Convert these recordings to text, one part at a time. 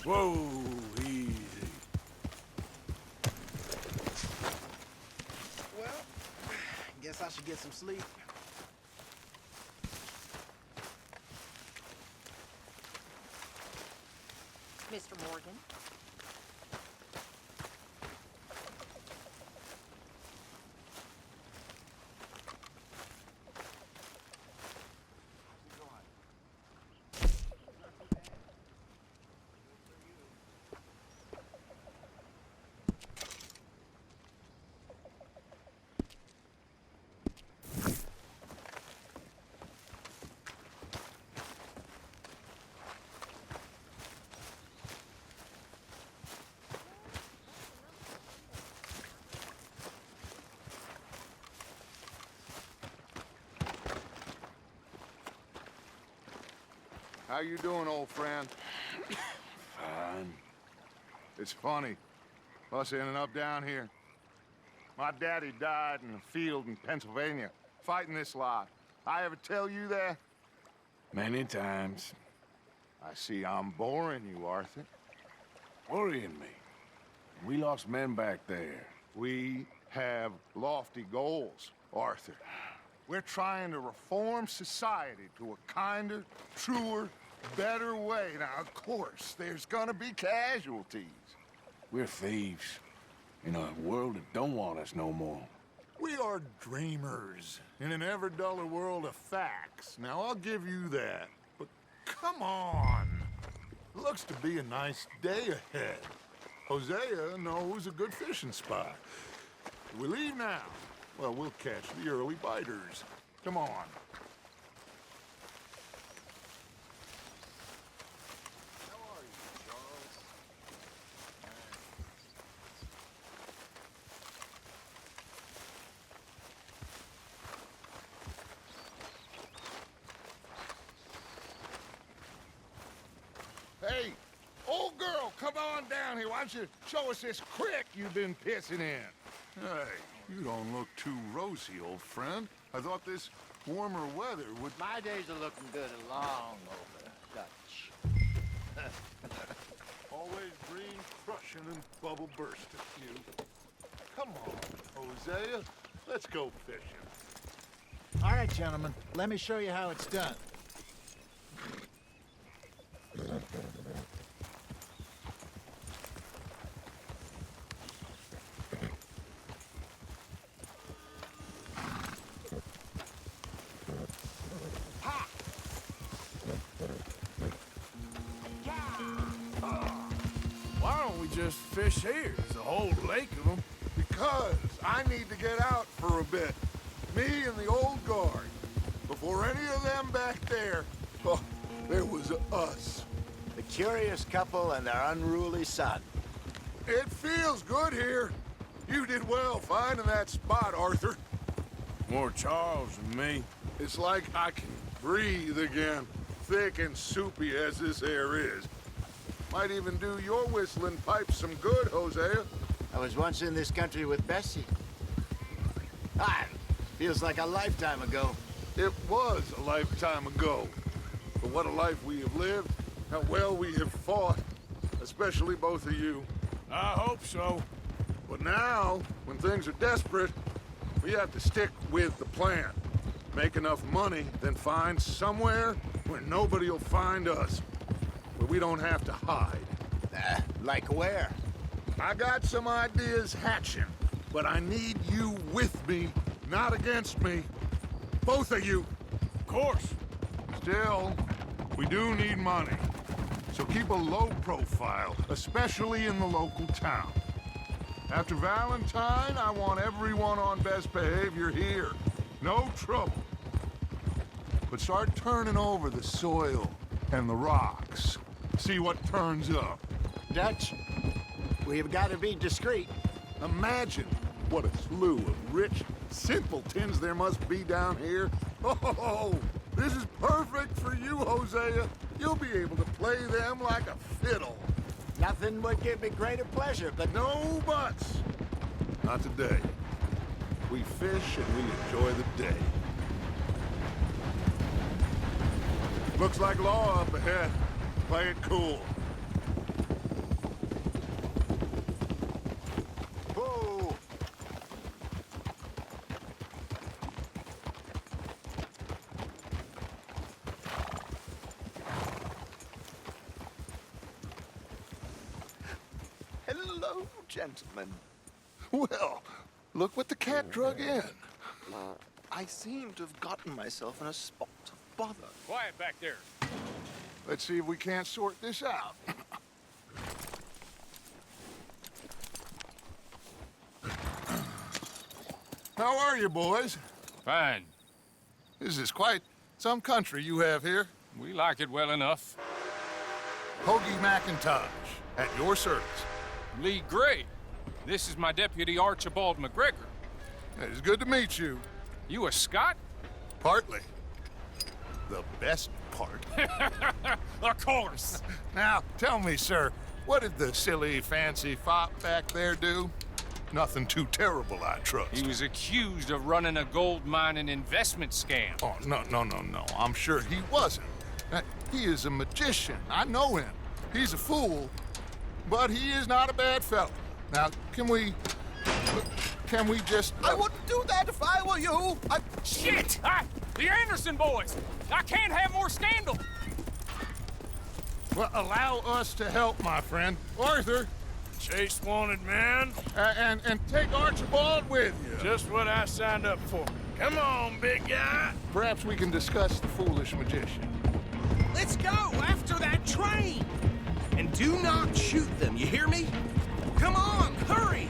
Whoa, easy. Well, guess I should get some sleep. Mr. Morgan? How you doing, old friend? Fine. It's funny, us ending up down here. My daddy died in a field in Pennsylvania, fighting this lot. I ever tell you that? Many times. I see I'm boring you, Arthur. Worrying me. We lost men back there. We have lofty goals, Arthur. We're trying to reform society to a kinder, truer, better way. Now, of course, there's gonna be casualties. We're thieves. In a world that don't want us no more. We are dreamers in an ever duller world of facts. Now, I'll give you that. But come on. Looks to be a nice day ahead. Hosea knows a good fishing spot. We leave now. Well, we'll catch the early biters. Come on. How are you, Charles? Hey, old girl, come on down here. Why don't you show us this crick you've been pissing in? Hey, you don't look too rosy, old friend. I thought this warmer weather would... My days are looking good along over, Dutch. Always green crushing and bubble bursting, you. Come on, Hosea. Let's go fishing. All right, gentlemen. Let me show you how it's done. Why don't we just fish here? There's a whole lake of them. Because I need to get out for a bit. Me and the old guard. Before any of them back there, oh, there was us. The curious couple and their unruly son. It feels good here. You did well finding that spot, Arthur. More Charles than me. It's like I can breathe again, thick and soupy as this air is. Might even do your whistling pipes some good, Hosea. I was once in this country with Bessie. Ah, feels like a lifetime ago. It was a lifetime ago. But what a life we have lived, how well we have fought, especially both of you. I hope so. But now, when things are desperate, we have to stick with the plan. Make enough money, then find somewhere where nobody will find us. Where we don't have to hide. Like where? I got some ideas hatching, but I need you with me, not against me. Both of you. Of course. Still, we do need money. So keep a low profile, especially in the local town. After Valentine, I want everyone on best behavior here. No trouble. But start turning over the soil and the rocks. See what turns up. Dutch, we've got to be discreet. Imagine what a slew of rich simpletons there must be down here. Oh, this is perfect for you, Hosea. You'll be able to play them like a fiddle. Nothing would give me greater pleasure, but No buts. Not today. We fish and we enjoy the day. Looks like law up ahead. Play it cool. gentlemen. Well, look what the cat drug in. I seem to have gotten myself in a spot of bother. Quiet back there. Let's see if we can't sort this out. How are you, boys? Fine. This is quite some country you have here. We like it well enough. Hoagie McIntosh, at your service. Lee Gray. This is my deputy Archibald McGregor. It's good to meet you. You a Scot? Partly. The best part. Of course. Now, tell me, sir, what did the silly, fancy fop back there do? Nothing too terrible, I trust. He was accused of running a gold mining investment scam. Oh, no. I'm sure he wasn't. He is a magician. I know him. He's a fool, but he is not a bad fellow. Now, can we just... I wouldn't do that if I were you. Shit! The Anderson boys! I can't have more scandal! Well, allow us to help, my friend. Arthur, Chase wanted man. and take Archibald with you. Just what I signed up for. Come on, big guy. Perhaps we can discuss the foolish magician. Let's go after that train! And do not shoot them, you hear me? Come on, hurry!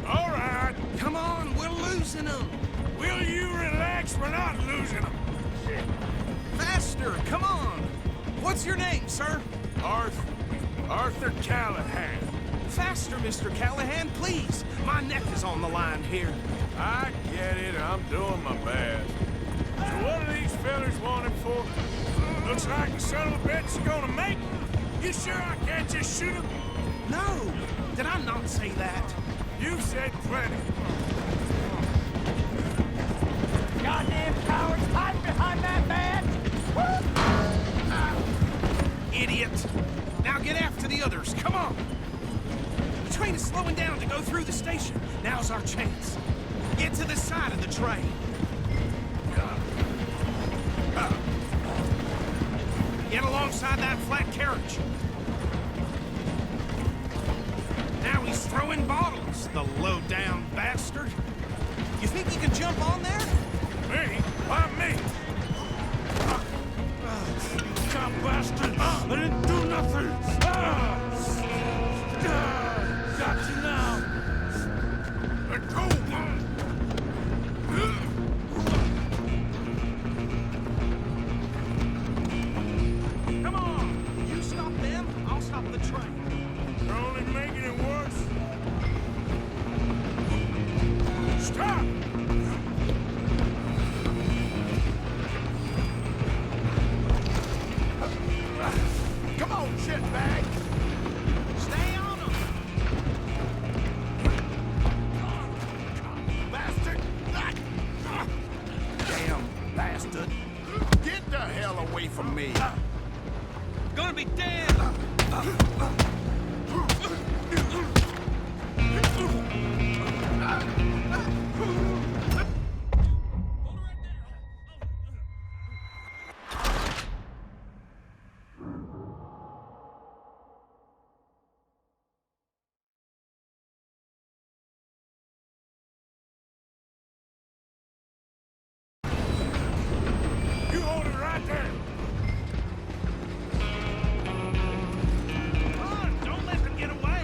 All right. Come on, we're losing them! Will you relax? We're not losing them. Faster, come on! What's your name, sir? Arthur Callahan. Faster, Mr. Callahan, please! My neck is on the line here. I get it. I'm doing my best. So what are these fellers wanted for? Looks like the son of a bitch is gonna make it. You sure I can't just shoot him? No! Did I not say that? You said plenty. Goddamn cowards hiding behind that badge! Idiot! Now get after the others, come on! The train is slowing down to go through the station. Now's our chance. Get to the side of the train. Get alongside that flat carriage. Now he's throwing bottles, the low-down bastard. You think you can jump on there? Me? Why me? God bastard! I didn't do nothing! Got you now! Let go! Come on! You stop them, I'll stop the train. You're only making it worse. Stop! Come on, shitbag! Stay on them! Bastard! Damn bastard! Get the hell away from me! Gonna be dead! You hold it right there! Come on, don't let them get away!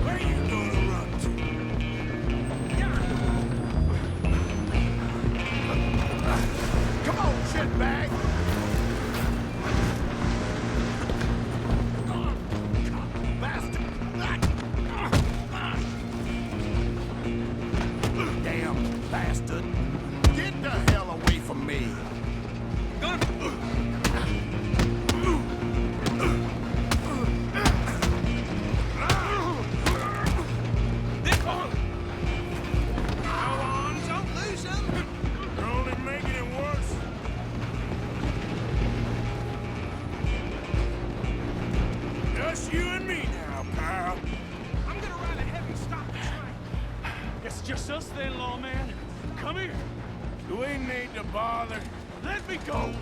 Where you gonna run to? Come on, shitbag! Bastard! Damn bastard! Get the hell away from me! Go on, don't lose them! You're only making it worse. Just you and me now, pal. I'm gonna ride ahead and stop the train. It's just us then, lawman. Come here. Do we need to bother? Let me go.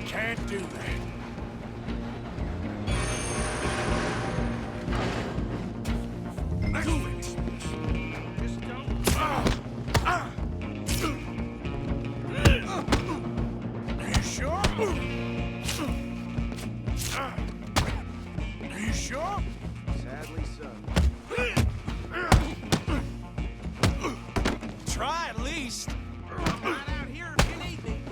Can't do that. Are you sure? Sadly so. Try at least. I'm right out here if you need me.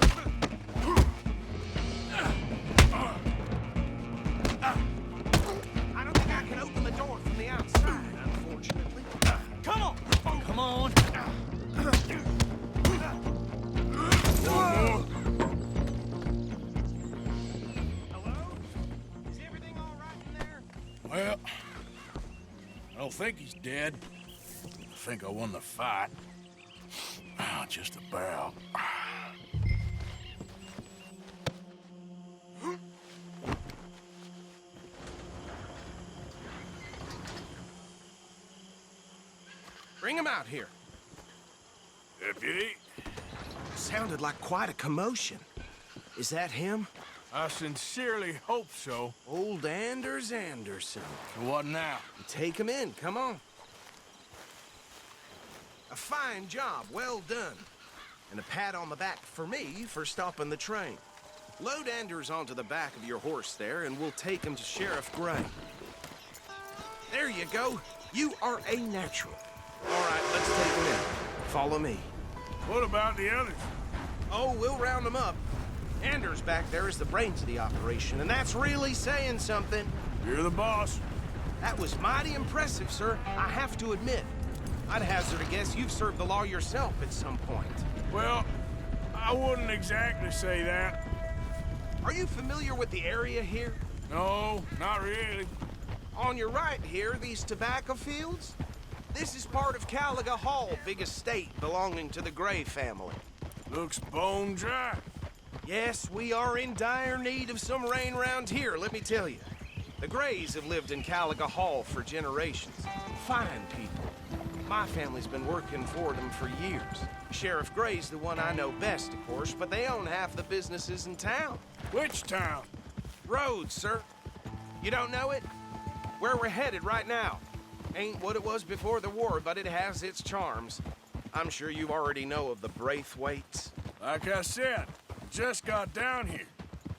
I don't think I can open the door from the outside, unfortunately. Come on. Come on. Hello? Is everything all right in there? Well, I don't think he's dead. I think I won the fight. Ah, just about. Bring him out here. Deputy, Sounded like quite a commotion. Is that him? I sincerely hope so. Old Anders Anderson. What now? Take him in, come on. A fine job, well done. And a pat on the back for me for stopping the train. Load Anders onto the back of your horse there, and we'll take him to Sheriff Gray. There you go. You are a natural. All right, let's take him in. Follow me. What about the others? Oh, we'll round them up. Anders back there is the brains of the operation, and that's really saying something. You're the boss. That was mighty impressive, sir. I have to admit. I'd hazard a guess you've served the law yourself at some point. Well, I wouldn't exactly say that. Are you familiar with the area here? No, not really. On your right here, these tobacco fields? This is part of Callahan Hall, big estate belonging to the Gray family. Looks bone dry. Yes, we are in dire need of some rain round here, let me tell you. The Grays have lived in Callahan Hall for generations. Fine people. My family's been working for them for years. Sheriff Gray's the one I know best, of course, but they own half the businesses in town. Which town? Rhodes, sir. You don't know it? Where we're headed right now. Ain't what it was before the war, but it has its charms. I'm sure you already know of the Braithwaites. Like I said, just got down here.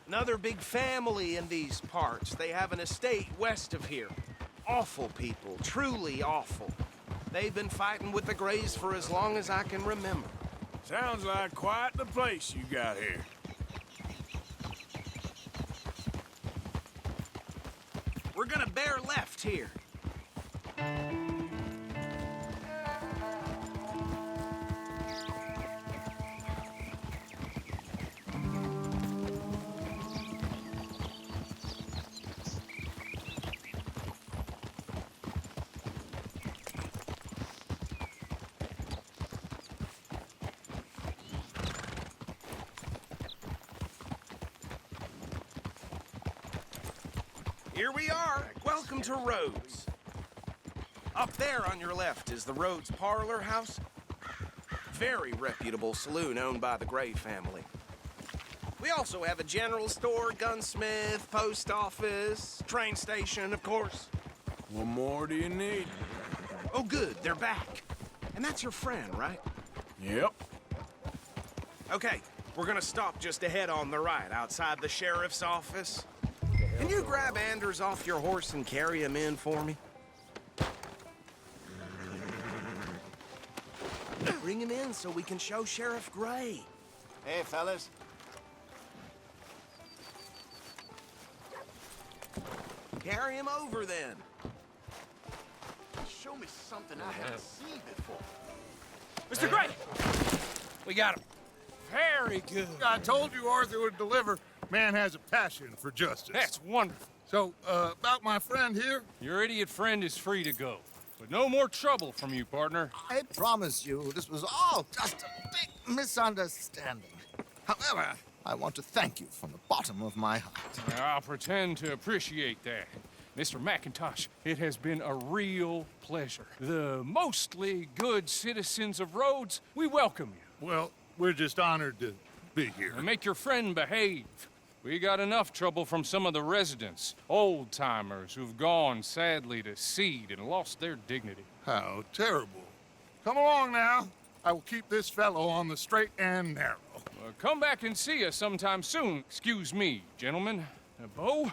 Another big family in these parts. They have an estate west of here. Awful people, truly awful. They've been fighting with the Grays for as long as I can remember. Sounds like quite the place you got here. We're gonna bear left here. Here we are. Welcome to Rhodes. Up there on your left is the Rhodes Parlor House. Very reputable saloon owned by the Gray family. We also have a general store, gunsmith, post office, train station, of course. What more do you need? Oh, good. They're back. And that's your friend, right? Yep. Okay, we're gonna stop just ahead on the right, outside the sheriff's office. Can you grab Anders off your horse and carry him in for me? Bring him in so we can show Sheriff Gray. Hey, fellas. Carry him over, then. Show me something I haven't seen before. Mr. Gray! We got him. Very good. I told you Arthur would deliver. Man has a passion for justice. That's wonderful. So, about my friend here? Your idiot friend is free to go. But no more trouble from you, partner. I promise you, this was all just a big misunderstanding. However, I want to thank you from the bottom of my heart. I'll pretend to appreciate that. Mr. McIntosh, it has been a real pleasure. The mostly good citizens of Rhodes, we welcome you. Well, we're just honored to be here. And make your friend behave. We got enough trouble from some of the residents, old-timers who've gone, sadly, to seed and lost their dignity. How terrible. Come along now. I will keep this fellow on the straight and narrow. come back and see us sometime soon. Excuse me, gentlemen. Bo,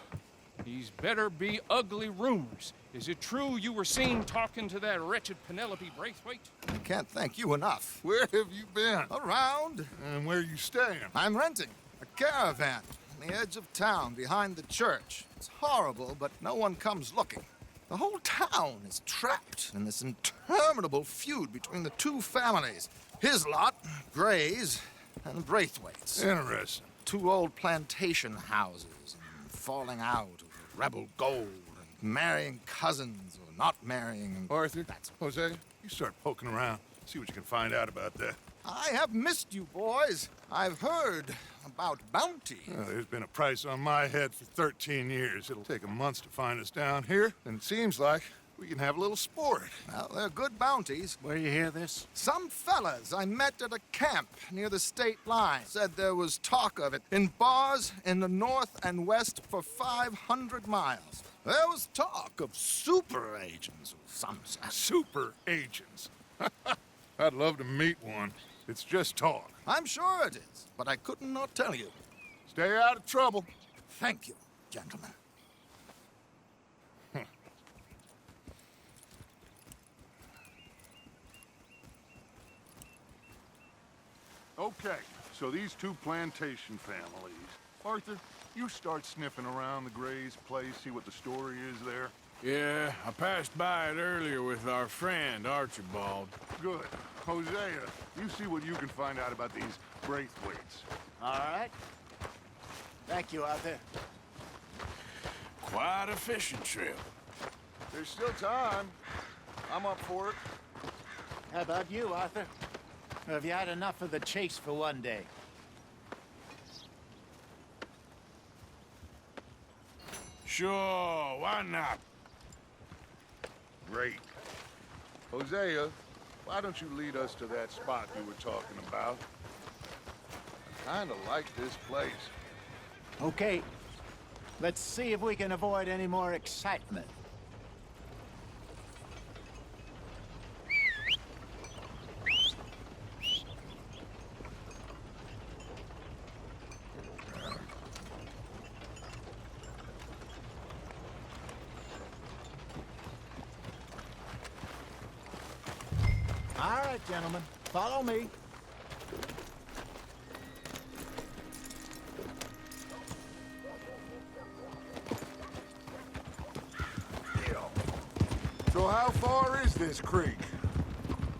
these better be ugly rumors. Is it true you were seen talking to that wretched Penelope Braithwaite? I can't thank you enough. Where have you been? Around. And where you staying? I'm renting a caravan on the edge of town behind the church. It's horrible, but no one comes looking. The whole town is trapped in this interminable feud between the two families. His lot, Gray's, and Braithwaite's. Interesting. Two old plantation houses, and falling out over rebel gold, and marrying cousins or not marrying. And Arthur, Hosea, you start poking around. See what you can find out about that. I have missed you, boys. I've heard about bounty. There's been a price on my head for 13 years. It'll take 'em months to find us down here, and it seems like we can have a little sport. Well, they're good bounties. Where you hear this? Some fellas I met at a camp near the state line said there was talk of it in bars in the north and west for 500 miles. There was talk of super agents of some sort. Super agents. I'd love to meet one. It's just talk. I'm sure it is, but I couldn't not tell you. Stay out of trouble. Thank you, gentlemen. Okay, so these two plantation families. Arthur, you start sniffing around the Gray's place, see what the story is there. Yeah, I passed by it earlier with our friend, Archibald. Good. Hosea, you see what you can find out about these Braithwaites. All right. Thank you, Arthur. Quite a fishing trip. There's still time. I'm up for it. How about you, Arthur? Or have you had enough of the chase for one day? Sure, why not? Great. Hosea, why don't you lead us to that spot you were talking about? I kinda like this place. Okay. Let's see if we can avoid any more excitement. All right, gentlemen, follow me. So how far is this creek?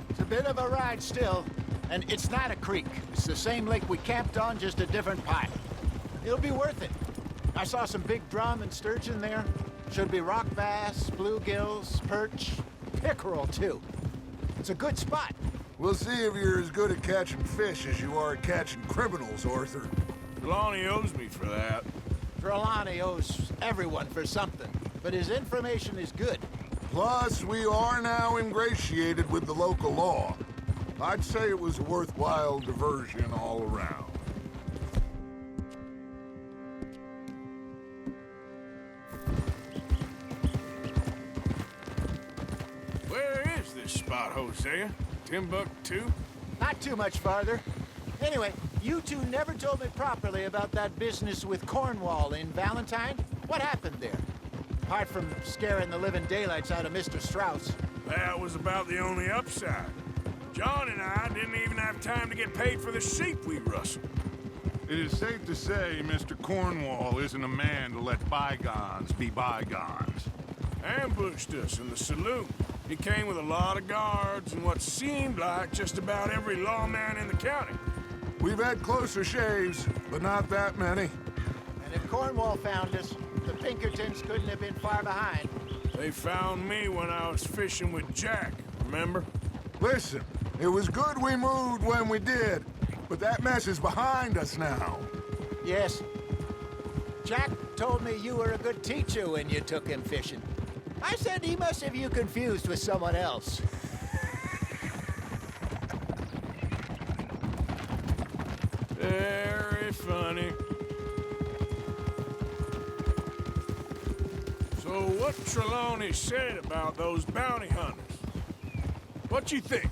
It's a bit of a ride still, and it's not a creek. It's the same lake we camped on, just a different pipe. It'll be worth it. I saw some big drum and sturgeon there. Should be rock bass, bluegills, perch, pickerel, too. It's a good spot. We'll see if you're as good at catching fish as you are at catching criminals, Arthur. Trelawney owes me for that. Trelawney owes everyone for something, but his information is good. Plus, we are now ingratiated with the local law. I'd say it was a worthwhile diversion all around. Where is this spot, Hosea? Timbuktu? Not too much farther. Anyway, you two never told me properly about that business with Cornwall in Valentine. What happened there? Apart from scaring the living daylights out of Mr. Strauss. That was about the only upside. John and I didn't even have time to get paid for the sheep we rustled. It is safe to say Mr. Cornwall isn't a man to let bygones be bygones. Ambushed us in the saloon. He came with a lot of guards and what seemed like just about every lawman in the county. We've had closer shaves, but not that many. And if Cornwall found us, the Pinkertons couldn't have been far behind. They found me when I was fishing with Jack, remember? Listen, it was good we moved when we did, but that mess is behind us now. Yes. Jack told me you were a good teacher when you took him fishing. I said he must have you confused with someone else. Very funny. So what Trelawney said about those bounty hunters? What you think?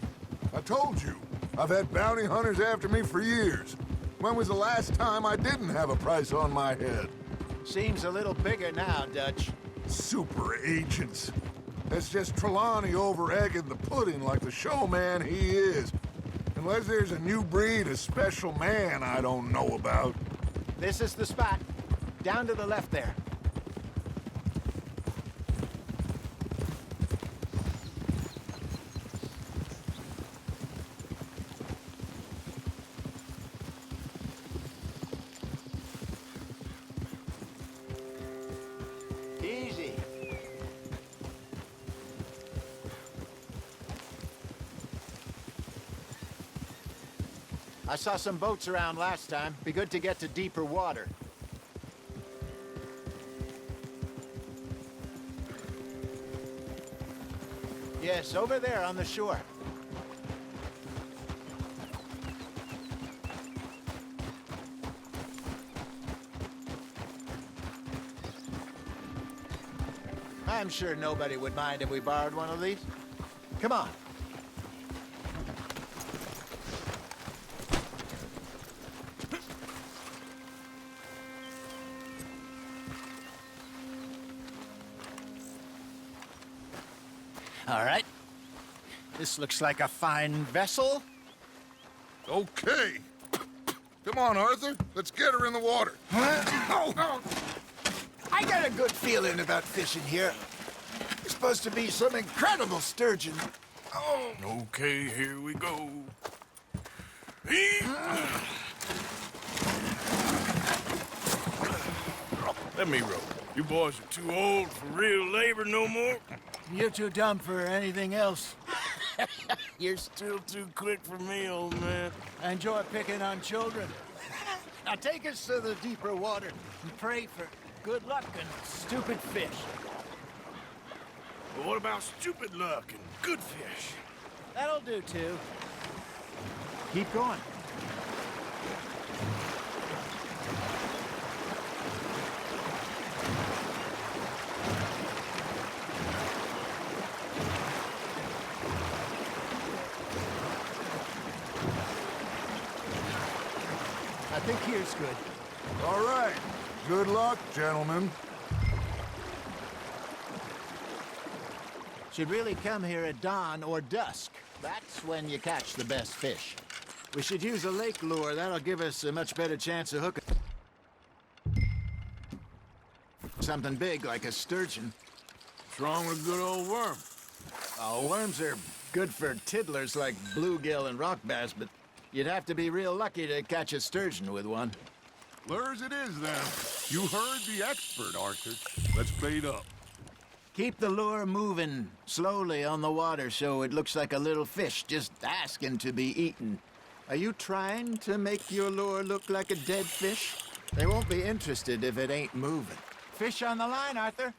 I told you, I've had bounty hunters after me for years. When was the last time I didn't have a price on my head? Seems a little bigger now, Dutch. Super agents. That's just Trelawney over-egging the pudding like the showman he is. Unless there's a new breed of special man I don't know about. This is the spot. Down to the left there. Easy. I saw some boats around last time. Be good to get to deeper water. Yes, over there on the shore. I'm sure nobody would mind if we borrowed one of these. Come on. All right. This looks like a fine vessel. Okay. Come on, Arthur. Let's get her in the water. Oh. I got a good feeling about fishing here. It's supposed to be some incredible sturgeon. Oh. Okay, here we go. Let me row. You boys are too old for real labor no more. You're too dumb for anything else. You're still too quick for me, old man. I enjoy picking on children. Now take us to the deeper water and pray for good luck and stupid fish. But what about stupid luck and good fish? That'll do, too. Keep going. I think here's good. All right. Good luck, gentlemen. Should really come here at dawn or dusk. That's when you catch the best fish. We should use a lake lure. That'll give us a much better chance of hooking something big like a sturgeon. What's wrong with a good old worm? Oh, worms are good for tiddlers like bluegill and rock bass, but you'd have to be real lucky to catch a sturgeon with one. Lures it is, then. You heard the expert, Arthur. Let's bait up. Keep the lure moving slowly on the water so it looks like a little fish just asking to be eaten. Are you trying to make your lure look like a dead fish? They won't be interested if it ain't moving. Fish on the line, Arthur.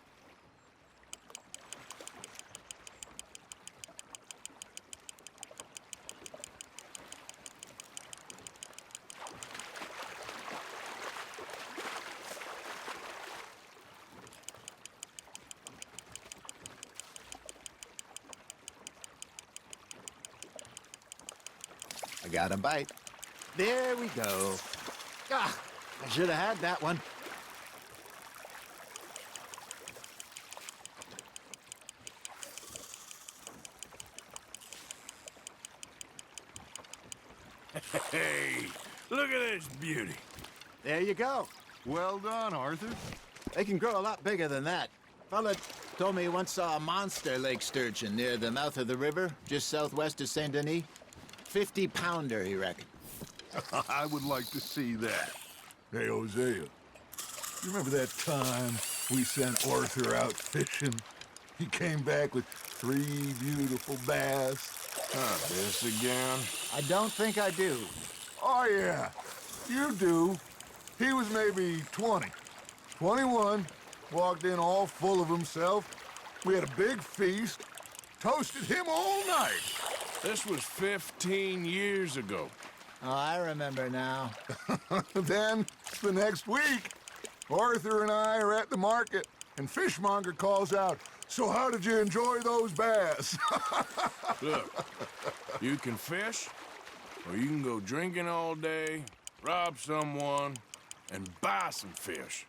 I got a bite. There we go. Ah, I should have had that one. Hey, look at this beauty. There you go. Well done, Arthur. They can grow a lot bigger than that. Fella told me he once saw a monster lake sturgeon near the mouth of the river, just southwest of Saint Denis. 50-pounder, he reckoned. I would like to see that. Hey, Hosea, you remember that time we sent Arthur out fishing? He came back with 3 beautiful bass. This again? I don't think I do. Oh, yeah, you do. He was maybe 20, 21, walked in all full of himself. We had a big feast, toasted him all night. This was 15 years ago. Oh, I remember now. Then, the next week, Arthur and I are at the market, and Fishmonger calls out, "So how did you enjoy those bass?" Look, you can fish, or you can go drinking all day, rob someone, and buy some fish.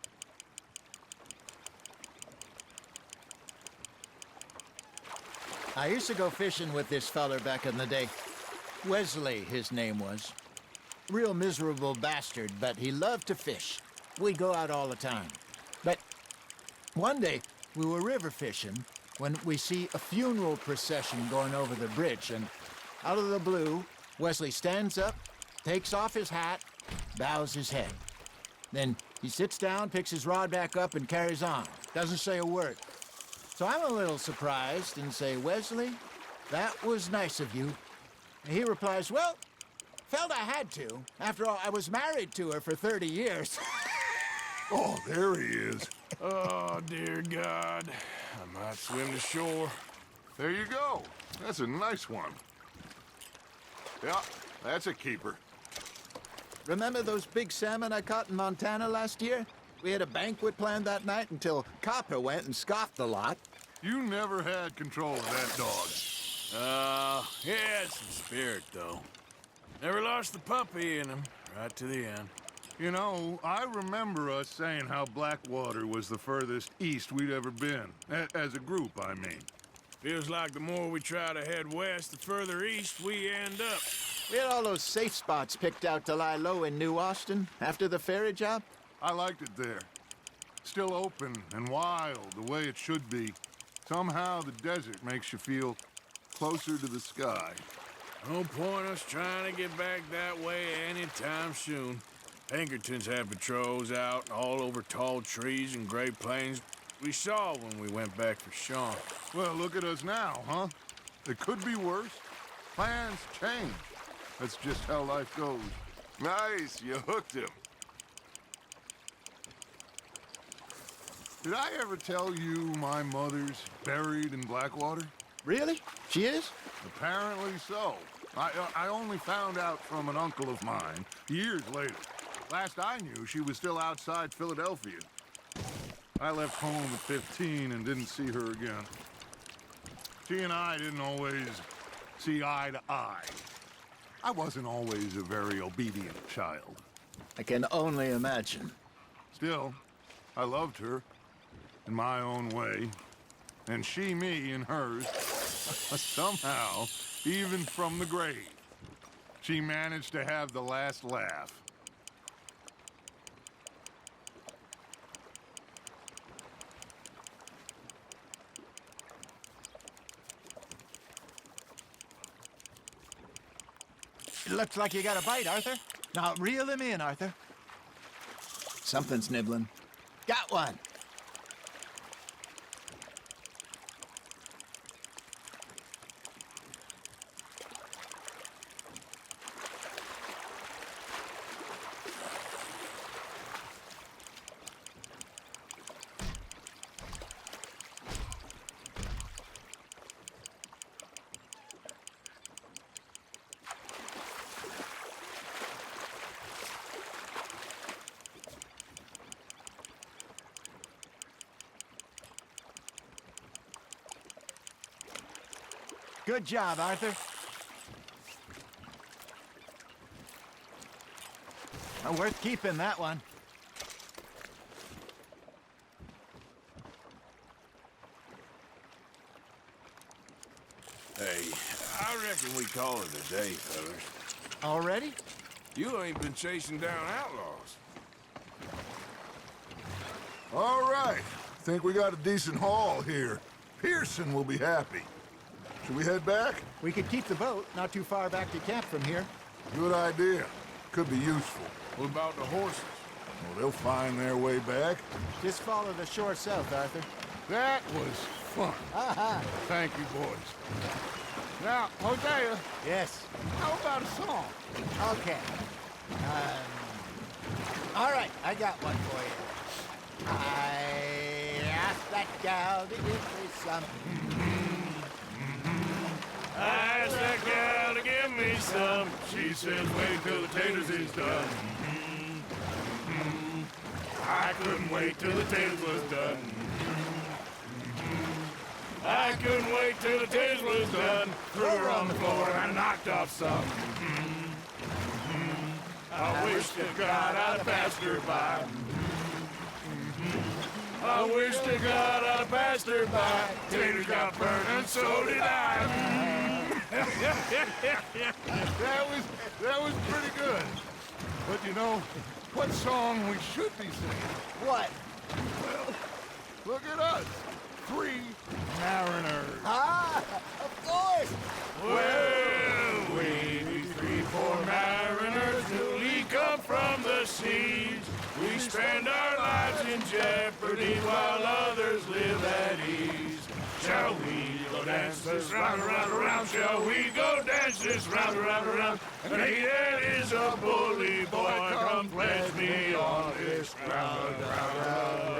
I used to go fishing with this feller back in the day. Wesley, his name was. Real miserable bastard, but he loved to fish. We'd go out all the time. But one day, we were river fishing when we see a funeral procession going over the bridge, and out of the blue, Wesley stands up, takes off his hat, bows his head. Then he sits down, picks his rod back up, and carries on. Doesn't say a word. So I'm a little surprised and say, Wesley, that was nice of you. And he replies, well, felt I had to. After all, I was married to her for 30 years. Oh, there he is. Oh, dear God. I might swim to shore. There you go. That's a nice one. Yeah, that's a keeper. Remember those big salmon I caught in Montana last year? We had a banquet planned that night until Copper went and scoffed the lot. You never had control of that dog. He had some spirit, though. Never lost the puppy in him, right to the end. You know, I remember us saying how Blackwater was the furthest east we'd ever been. As a group, I mean. Feels like the more we try to head west, the further east we end up. We had all those safe spots picked out to lie low in New Austin after the ferry job. I liked it there. Still open and wild, the way it should be. Somehow the desert makes you feel closer to the sky. No point us trying to get back that way anytime soon. Pinkertons had patrols out all over tall trees and Great Plains. We saw when we went back for Sean. Well, look at us now, huh? It could be worse. Plans change. That's just how life goes. Nice, you hooked him. Did I ever tell you my mother's buried in Blackwater? Really? She is? Apparently so. I only found out from an uncle of mine years later. Last I knew, she was still outside Philadelphia. I left home at 15 and didn't see her again. She and I didn't always see eye to eye. I wasn't always a very obedient child. I can only imagine. Still, I loved her in my own way, and she me in hers. Somehow, even from the grave, she managed to have the last laugh. It looks like you got a bite, Arthur. Now, reel him in, Arthur. Something's nibbling. Got one. Good job, Arthur. Well, worth keeping, that one. Hey, I reckon we call it a day, fellas. Already? You ain't been chasing down outlaws. All right. Think we got a decent haul here. Pearson will be happy. Should we head back? We could keep the boat not too far back to camp from here. Good idea. Could be useful. What about the horses? Well, they'll find their way back. Just follow the shore south, Arthur. That was fun. Aha! Thank you, boys. Now, Hosea, Yes. how about a song? Okay. All right, I got one for you. I asked that gal to give me some. I asked that gal to give me some. She says, wait till the taters is done. I couldn't wait till the taters was done. I couldn't wait till the taters was done. Threw her on the floor and I knocked off some. I wish to God I'd passed her by. I wish to God I'd passed her by. Taters got burned and so did I. That was pretty good. But you know, what song we should be singing? What? Well, look at us. 3 mariners. Ah, of course. Well, we be 3 poor mariners newly come from the seas. We spend our lives in jeopardy while others live at ease. Shall we go dance this round, around, around? Shall we go dance this round, around, around? And he that is a bully boy, come pledge me on this ground, ground.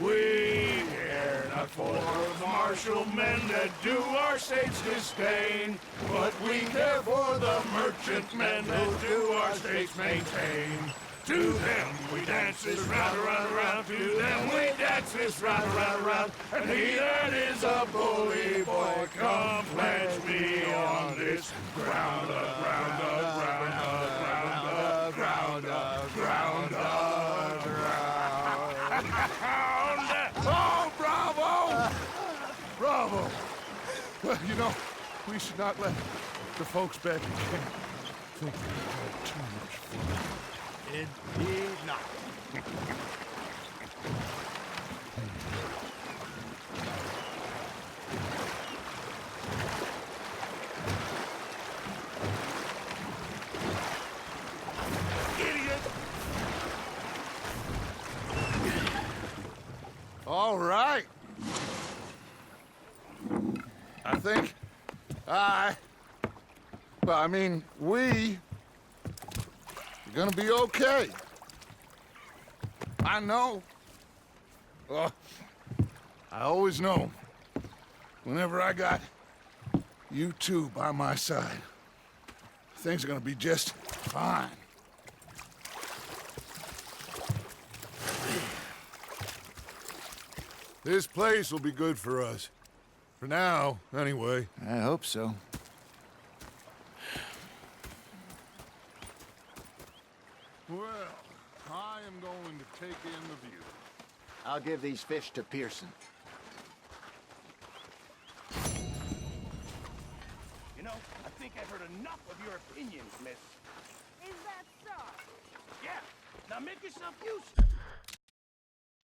We care not for the martial men that do our state's disdain, but we care for the merchant men that do our state's maintain. To them we dance this round, around, around. To them we dance this round, around, around. And he that is a bully boy, come pledge me on this ground, ground, ground, ground, ground, ground, ground. Oh, bravo! Bravo! Well, you know, we should not let the folks back in camp think we had too much fun. Indeed not. Idiot! All right. I think we are gonna be okay. I know. I always know. Whenever I got you two by my side, things are gonna be just fine. This place will be good for us. For now, anyway. I hope so. Well, I am going to take in the view. I'll give these fish to Pearson. You know, I think I've heard enough of your opinions, miss. Is that so? Yeah. Now make yourself useful.